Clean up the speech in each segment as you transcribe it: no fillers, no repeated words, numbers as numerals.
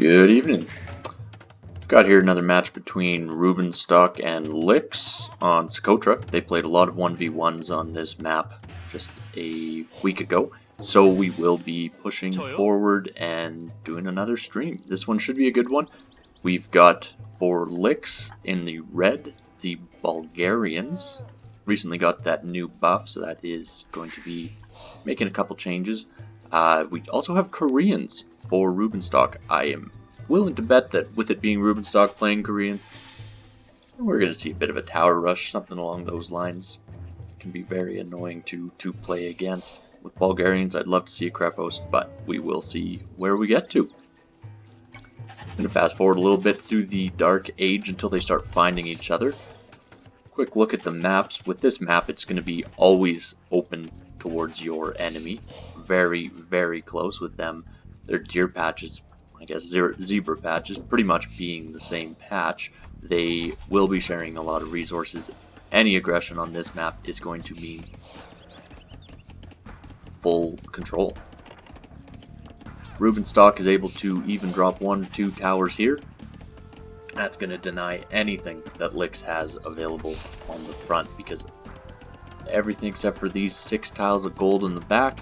Good evening. Got here another match between Rubenstock and Lix on Socotra. They played a lot of 1v1s on this map just a week ago, so we will be pushing forward and doing another stream. This one should be a good one. We've got for Lix in the red, the Bulgarians. Recently got that new buff, so that is going to be making a couple changes. We also have Koreans for Rubenstock. I am willing to bet that with it being Rubenstock playing Koreans, we're going to see a bit of a tower rush, something along those lines. It can be very annoying to play against. With Bulgarians, I'd love to see a Krepost, but we will see where we get to. I'm going to fast forward a little bit through the Dark Age until they start finding each other. Quick look at the maps. With this map, it's going to be always open towards your enemy. Very, very close with them. Their deer patches, I guess zebra patches, pretty much being the same patch. They will be sharing a lot of resources. Any aggression on this map is going to mean full control. Rubenstock is able to even drop 1 or 2 towers here. That's going to deny anything that Lix has available on the front, because everything except for these 6 tiles of gold in the back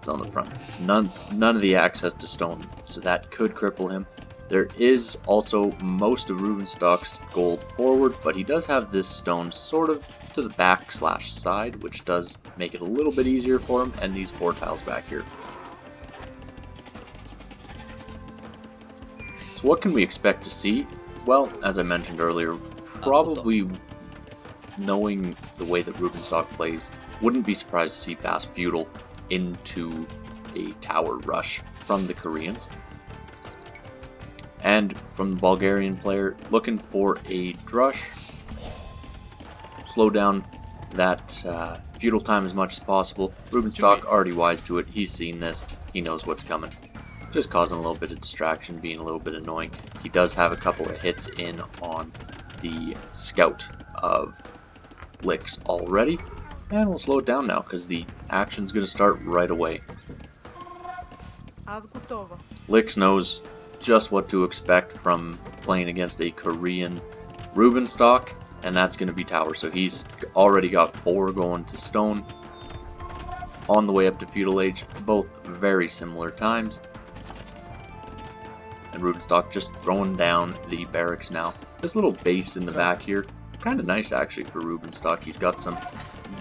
is on the front. None of the access to stone, so that could cripple him. There is also most of Rubenstock's gold forward, but he does have this stone sort of to the back / side, which does make it a little bit easier for him, and these 4 tiles back here. So what can we expect to see? Well, as I mentioned earlier, probably knowing the way that Rubenstock plays, wouldn't be surprised to see fast feudal into a tower rush from the Koreans. And from the Bulgarian player, looking for a drush, slow down that feudal time as much as possible. Rubenstock already wise to it, he's seen this, he knows what's coming. Just causing a little bit of distraction, being a little bit annoying. He does have a couple of hits in on the scout of Lix already, and we'll slow it down now because the action's going to start right away. Lix knows just what to expect from playing against a Korean Rubenstock, and that's going to be tower. So he's already got 4 going to stone on the way up to feudal age, both very similar times. And Rubenstock just throwing down the barracks now. This little base in the back here, kind of nice actually for Rubenstock. He's got some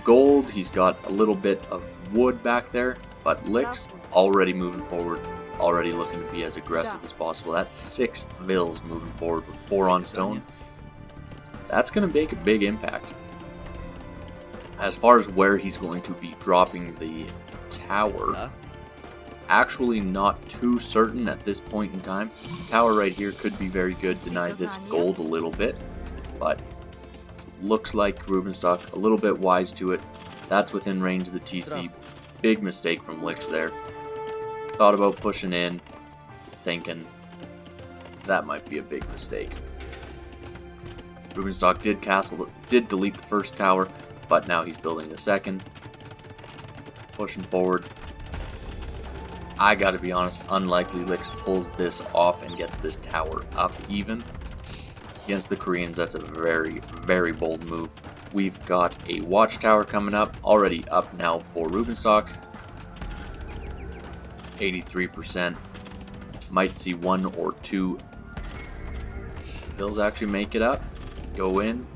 gold, he's got a little bit of wood back there, but Lix already moving forward, already looking to be as aggressive as possible. That's 6 vills moving forward with 4 on stone. That's going to make a big impact. As far as where he's going to be dropping the tower, actually not too certain at this point in time. The tower right here could be very good, deny this gold a little bit, but looks like Rubenstock a little bit wise to it. That's within range of the TC. Big mistake from Lix there. Thought about pushing in, thinking that might be a big mistake. Rubenstock did delete the first tower, but now he's building the second. Pushing forward. I gotta be honest, unlikely Lix pulls this off and gets this tower up even. Against the Koreans, that's a very, very bold move. We've got a watchtower coming up, already up now for Rubenstock. 83%. Might see 1 or 2 vills actually make it up. Go in.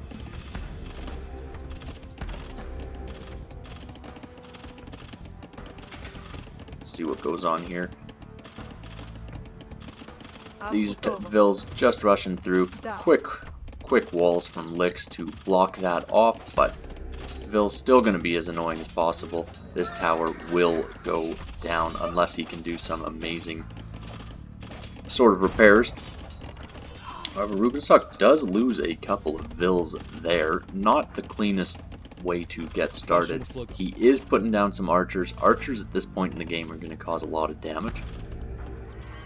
See what goes on here. These vills just rushing through. Quick walls from Lix to block that off, but Vill's still going to be as annoying as possible. This tower will go down unless he can do some amazing sort of repairs. However, Rubenstock does lose a couple of vills there. Not the cleanest way to get started. He is putting down some archers. Archers at this point in the game are going to cause a lot of damage,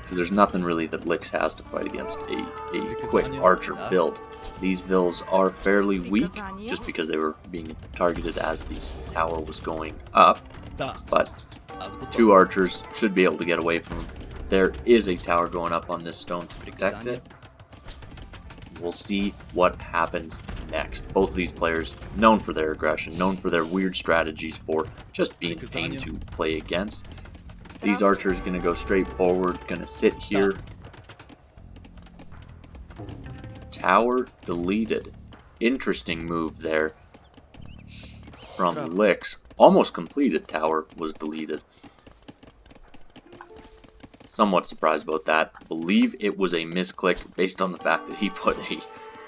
because there's nothing really that Lix has to fight against a quick archer build. These vills are fairly weak just because they were being targeted as the tower was going up, but 2 archers should be able to get away from him. There is a tower going up on this stone to protect it. We'll see what happens next. Both of these players known for their aggression, known for their weird strategies for just being a pain to play against. These archers going to go straight forward, going to sit here. Tower deleted. Interesting move there from Lix. Almost completed tower was deleted. Somewhat surprised about that. Believe it was a misclick based on the fact that he put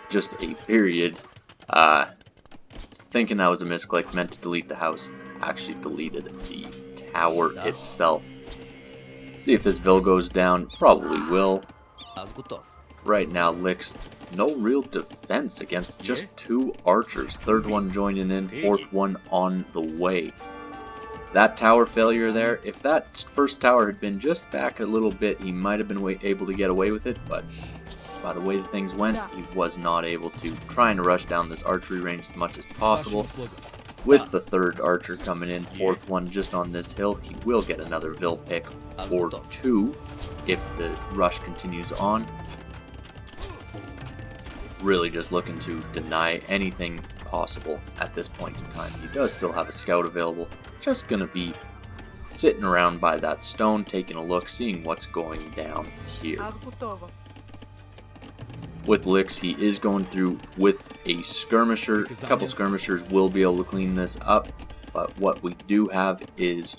just a period. Thinking that was a misclick, meant to delete the house. Actually deleted the tower itself. See if this Vil goes down. Probably will. Right now, Lix, no real defense against just 2 archers. Third one joining in, fourth one on the way. That tower failure there, if that first tower had been just back a little bit, he might have been able to get away with it, but by the way that things went, he was not able to. Trying to rush down this archery range as much as possible. With the third archer coming in, fourth one just on this hill, he will get another Vil pick or 2 if the rush continues on. Really just looking to deny anything possible at this point in time. He does still have a scout available, just gonna be sitting around by that stone, taking a look, seeing what's going down here. With Lix, he is going through with a skirmisher. A couple skirmishers will be able to clean this up, but what we do have is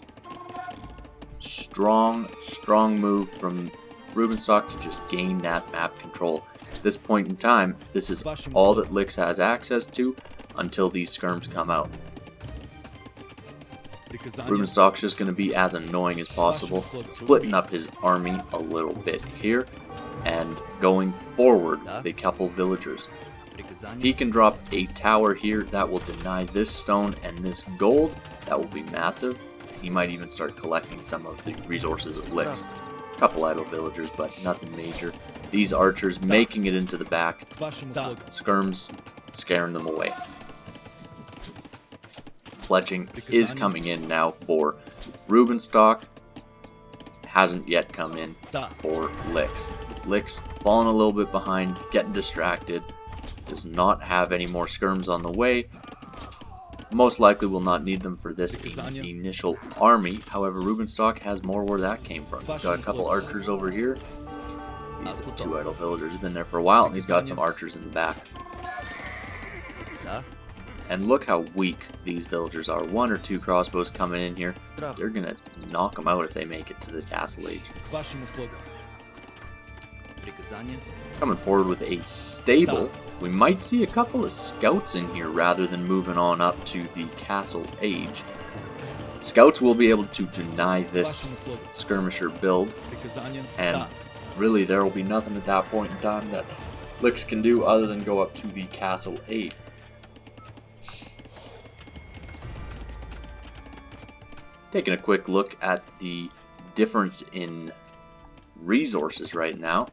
strong move from Rubenstock to just gain that map control. At this point in time, this is all that Lix has access to until these skirms come out. Rubenstock's just going to be as annoying as possible, splitting up his army a little bit here, and going forward with a couple villagers. If he can drop a tower here, that will deny this stone and this gold. That will be massive. He might even start collecting some of the resources of Lix. A couple idle villagers, but nothing major. These archers making it into the back. Skirms scaring them away. Fletching is coming in now for Rubenstock. Hasn't yet come in for Lix. Lix falling a little bit behind, getting distracted. Does not have any more skirms on the way. Most likely will not need them for this initial army. However, Rubenstock has more where that came from. He's got a couple archers over here. These 2 idle villagers have been there for a while, and he's got some archers in the back. And look how weak these villagers are. 1 or 2 crossbows coming in here. They're going to knock them out if they make it to the castle age. Coming forward with a stable. We might see a couple of scouts in here rather than moving on up to the castle age. Scouts will be able to deny this skirmisher build. And really there will be nothing at that point in time that Lix can do other than go up to the castle age. Taking a quick look at the difference in resources right now.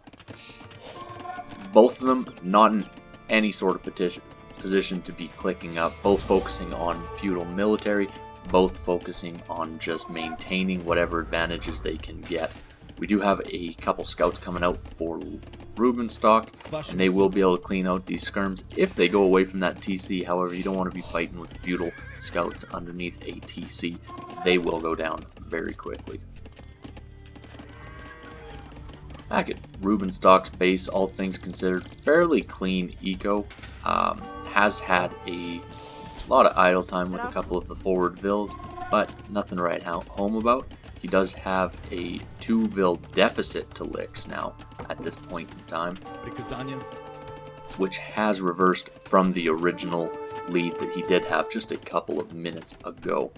Both of them not in any sort of position to be clicking up. Both focusing on feudal military. Both focusing on just maintaining whatever advantages they can get. We do have a couple scouts coming out for Rubenstock, and they will be able to clean out these skirms if they go away from that TC. However, you don't want to be fighting with feudal scouts underneath a TC. They will go down very quickly. Back at Rubenstock's base, all things considered, fairly clean eco. Has had a lot of idle time with a couple of the forward vills, but nothing to write home about. He does have a 2 vil deficit to Lix now at this point in time, which has reversed from the original lead that he did have just a couple of minutes ago.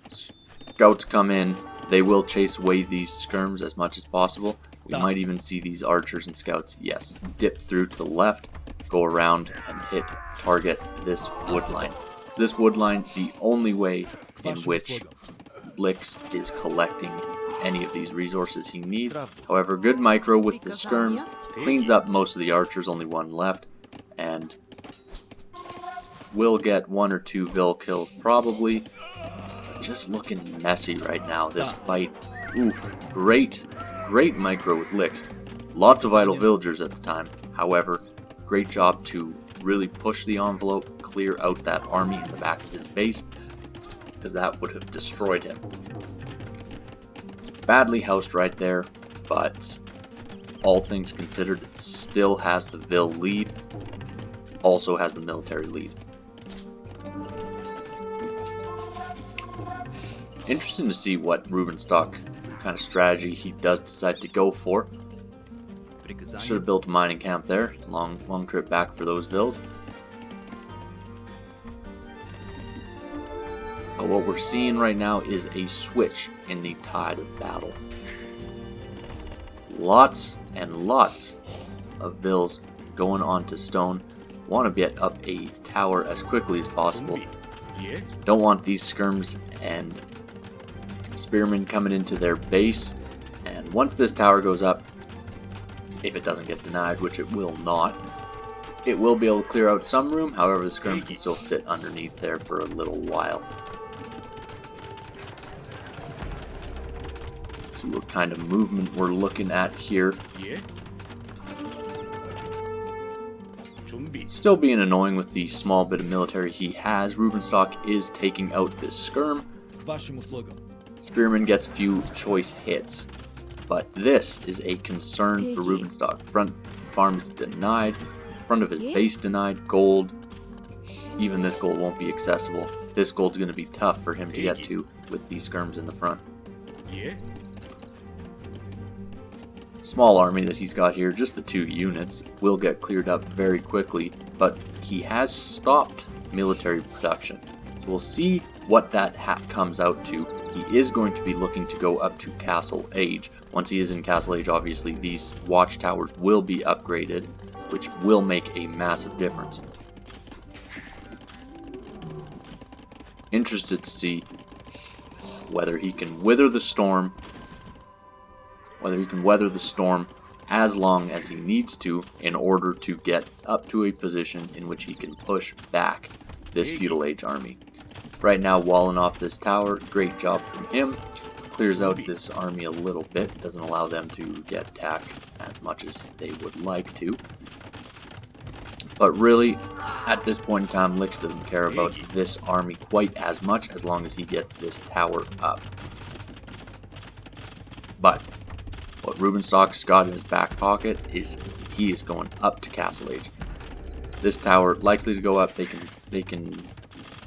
Scouts come in. They will chase away these skirms as much as possible. We might even see these archers and scouts, yes, dip through to the left, go around and hit target this wood line. This wood line, the only way in which Lix is collecting any of these resources he needs. However, good micro with the skirms, cleans up most of the archers, only 1 left, and will get 1 or 2 vil kills probably. Just looking messy right now, this fight. Ooh, great micro with Licks. Lots of idle villagers at the time. However, great job to really push the envelope, clear out that army in the back of his base, because that would have destroyed him. Badly housed right there, but all things considered, it still has the Vil lead, also has the military lead. Interesting to see what Rubenstock kind of strategy he does decide to go for. Should have built a mining camp there. Long trip back for those Vils. But what we're seeing right now is a switch in the tide of battle. Lots and lots of Vils going onto stone. Want to get up a tower as quickly as possible. Don't want these skirms and spearmen coming into their base. And once this tower goes up, if it doesn't get denied, which it will not, it will be able to clear out some room. However, the skirms can still sit underneath there for a little while. See what kind of movement we're looking at here. Still being annoying with the small bit of military he has. Rubenstock is taking out this skirm. Spearman gets a few choice hits. But this is a concern for Rubenstock. Front farms denied, front of his base denied, gold. Even this gold won't be accessible. This gold's going to be tough for him to get to with these skirms in the front. Small army that he's got here, just the 2 units, will get cleared up very quickly, but he has stopped military production. So we'll see what that comes out to. He is going to be looking to go up to Castle Age. Once he is in Castle Age, obviously these watchtowers will be upgraded, which will make a massive difference. Interested to see whether he can weather the storm, as long as he needs to in order to get up to a position in which he can push back this feudal age army. Right now, walling off this tower, great job from him. Clears out this army a little bit, doesn't allow them to get attacked as much as they would like to. But really, at this point in time, Lix doesn't care about this army quite as much as long as he gets this tower up. But what Rubenstock's got in his back pocket is he is going up to Castle Age. This tower likely to go up. They can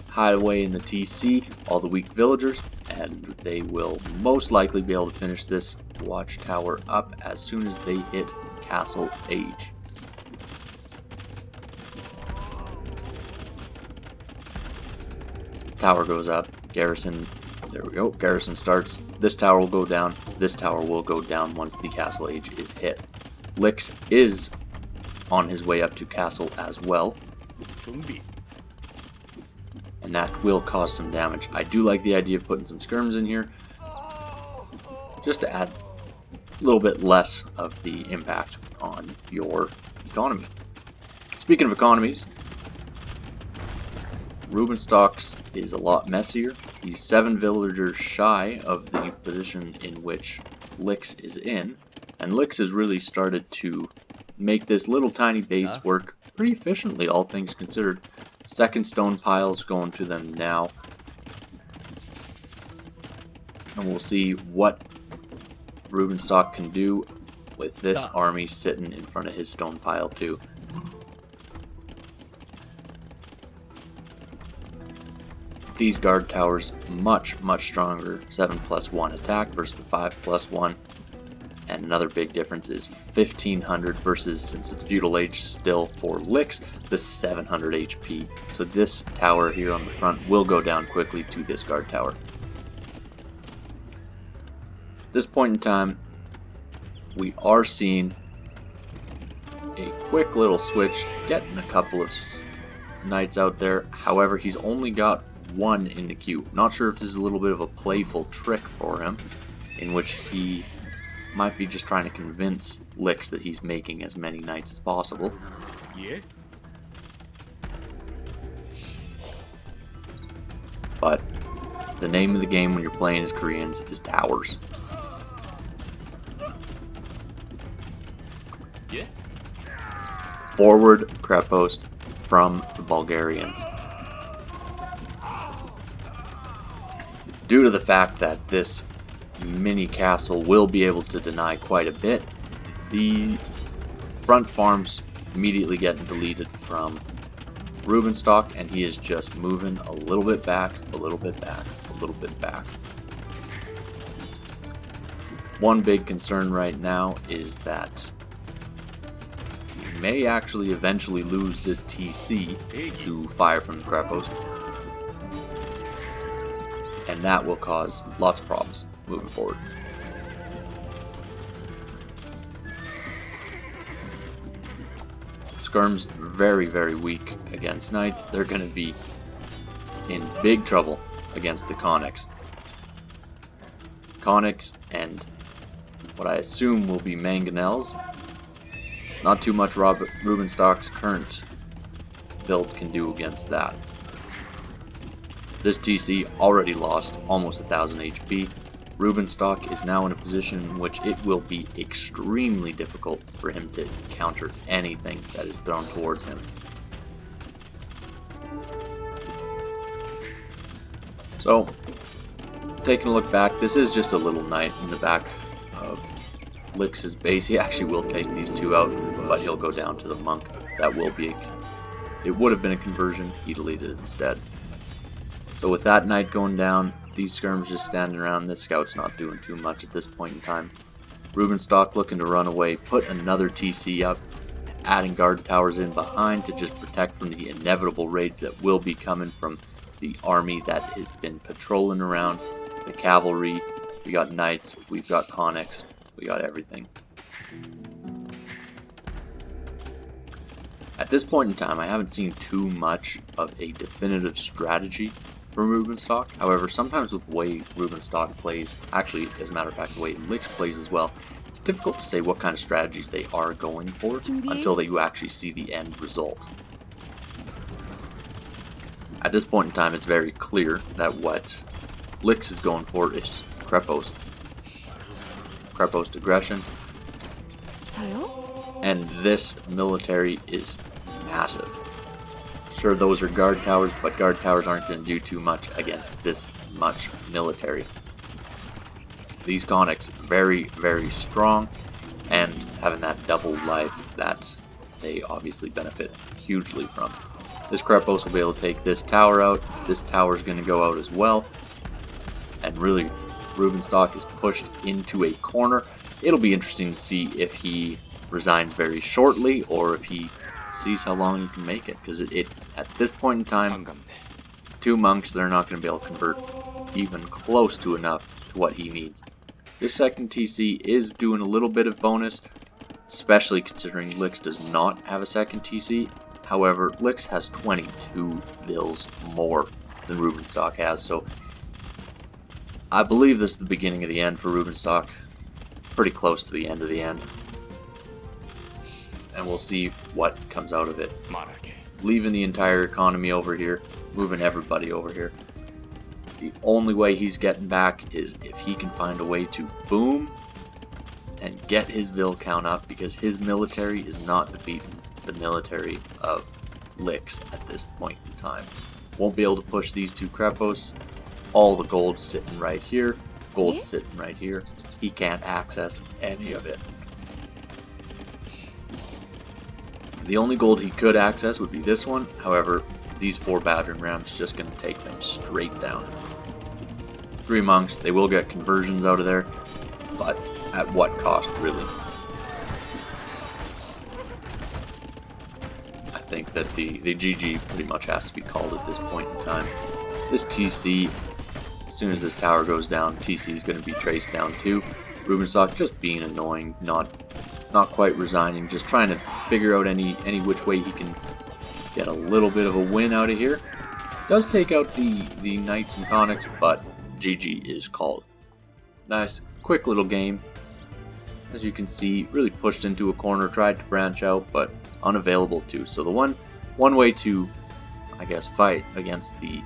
hide away in the TC, all the weak villagers, and they will most likely be able to finish this watchtower up as soon as they hit Castle Age. Tower goes up, garrison, there we go, garrison starts, this tower will go down, this tower will go down once the Castle Age is hit. Lix is on his way up to Castle as well. And that will cause some damage. I do like the idea of putting some skirms in here, just to add a little bit less of the impact on your economy. Speaking of economies, Rubenstock's is a lot messier. He's 7 villagers shy of the position in which Lix is in, and Lix has really started to make this little tiny base work pretty efficiently, all things considered. Second stone piles going to them now. And we'll see what Rubenstock can do with this army sitting in front of his stone pile too. These guard towers much stronger. 7+1 attack versus the 5+1. And another big difference is 1500 versus, since it's feudal age still for Lix, the 700 HP. So this tower here on the front will go down quickly to this guard tower. At this point in time, we are seeing a quick little switch, getting a couple of knights out there. However, he's only got 1 in the queue. Not sure if this is a little bit of a playful trick for him, in which he might be just trying to convince Lix that he's making as many knights as possible. But the name of the game when you're playing as Koreans is towers. Yeah. Forward Krepost from the Bulgarians. Due to the fact that this mini castle will be able to deny quite a bit, the front farms immediately getting deleted from Rubenstock, and he is just moving a little bit back, a little bit back, a little bit back. One big concern right now is that he may actually eventually lose this TC to fire from the Krepost, and that will cause lots of problems moving forward. Skirm's very, very weak against knights. They're going to be in big trouble against the Conics. Conics and what I assume will be Mangonels. Not too much Rubenstock's current build can do against that. This TC already lost almost 1000 HP. Rubenstock is now in a position in which it will be extremely difficult for him to counter anything that is thrown towards him. So, taking a look back, this is just a little knight in the back of Lix's base. He actually will take these two out, but he'll go down to the monk. That will be it would have been a conversion, he deleted it instead. So with that knight going down, these skirms just standing around. This scout's not doing too much at this point in time. Rubenstock looking to run away, put another TC up, adding guard towers in behind to just protect from the inevitable raids that will be coming from the army that has been patrolling around, the cavalry. We got knights, we've got Conics, we got everything. At this point in time, I haven't seen too much of a definitive strategy from Rubenstock. However, sometimes with the way Rubenstock plays, actually, as a matter of fact, the way Lix plays as well, it's difficult to say what kind of strategies they are going for until you actually see the end result. At this point in time, it's very clear that what Lix is going for is Krepost aggression, and this military is massive. Sure, those are guard towers, but guard towers aren't going to do too much against this much military. These Conics very, very strong, and having that double life that they obviously benefit hugely from. This Krepost will be able to take this tower out. This tower is going to go out as well, and really Rubenstock is pushed into a corner. It'll be interesting to see if he resigns very shortly or if he sees how long he can make it, because at this point in time, two monks, they're not going to be able to convert even close to enough to what he needs. This second TC is doing a little bit of bonus, especially considering Lix does not have a second TC. However, Lix has 22 Vils more than Rubenstock has, so I believe this is the beginning of the end for Rubenstock. Pretty close to the end of the end. And we'll see what comes out of it. Leaving the entire economy over here, moving everybody over here. The only way he's getting back is if he can find a way to boom and get his Vil count up, because his military is not defeating the military of Lix at this point in time. Won't be able to push these two Kreposts. All the gold's sitting right here. Gold's sitting right here. He can't access any of it. The only gold he could access would be this one. However, these 4 battering rams just going to take them straight down. 3 monks, they will get conversions out of there, but at what cost, really? I think that the GG pretty much has to be called at this point in time. This TC, as soon as this tower goes down, TC is going to be traced down too. Rubenstock just being annoying, not quite resigning, just trying to figure out any which way he can get a little bit of a win out of here. Does take out the Knights and Conics, but GG is called. Nice, quick little game. As you can see, really pushed into a corner, tried to branch out, but unavailable too. So the one way to, I guess, fight against the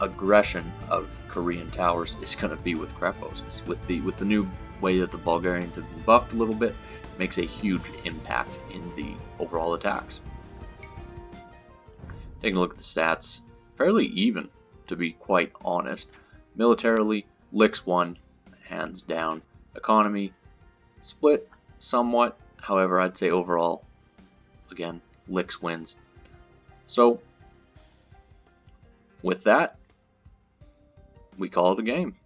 aggression of Korean towers is going to be with Kreposts. With the new way that the Bulgarians have been buffed a little bit makes a huge impact in the overall attacks. Taking a look at the stats, fairly even, to be quite honest. Militarily, Licks won, hands down. Economy, split somewhat, however, I'd say overall, again, Licks wins. So, with that, we call it a game.